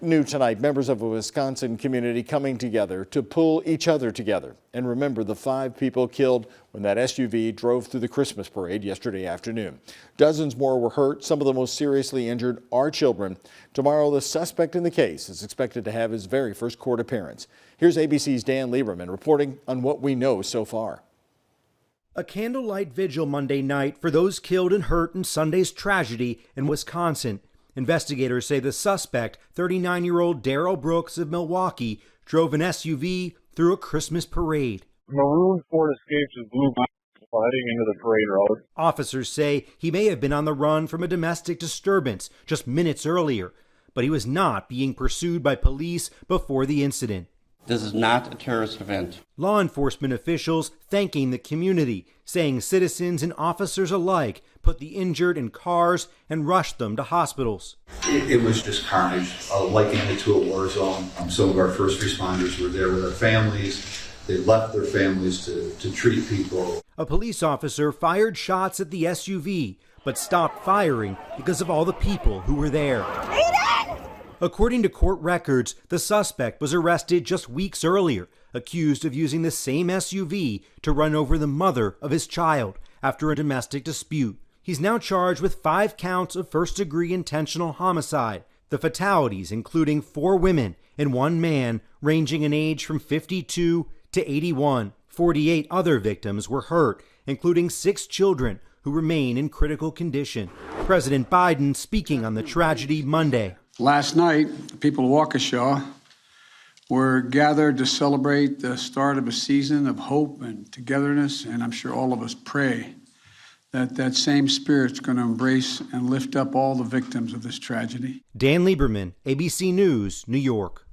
New tonight, members of a Wisconsin community coming together to pull each other together and remember the 5 people killed when that SUV drove through the Christmas parade yesterday afternoon. Dozens more were hurt. Some of the most seriously injured are children. Tomorrow, the suspect in the case is expected to have his very first court appearance. Here's ABC's Dan Lieberman reporting on what we know so far. A candlelight vigil Monday night for those killed and hurt in Sunday's tragedy in Wisconsin. Investigators say the suspect, 39-year-old Darrell Brooks of Milwaukee, drove an SUV through a Christmas parade. Maroon Ford Escapes with blue while heading into the parade route. Officers say he may have been on the run from a domestic disturbance just minutes earlier, but he was not being pursued by police before the incident. This is not a terrorist event. Law enforcement officials thanking the community, saying citizens and officers alike put the injured in cars and rushed them to hospitals. It was just carnage, likening it to a war zone. Some of our first responders were there with their families. They left their families to treat people. A police officer fired shots at the SUV, but stopped firing because of all the people who were there. According to court records, the suspect was arrested just weeks earlier, accused of using the same SUV to run over the mother of his child after a domestic dispute. He's now charged with 5 counts of first-degree intentional homicide. The fatalities, including 4 women and 1 man, ranging in age from 52 to 81. 48 other victims were hurt, including 6 children who remain in critical condition. President Biden speaking on the tragedy Monday. Last night, the people of Waukesha were gathered to celebrate the start of a season of hope and togetherness, and I'm sure all of us pray that that same spirit's going to embrace and lift up all the victims of this tragedy. Dan Lieberman, ABC News, New York.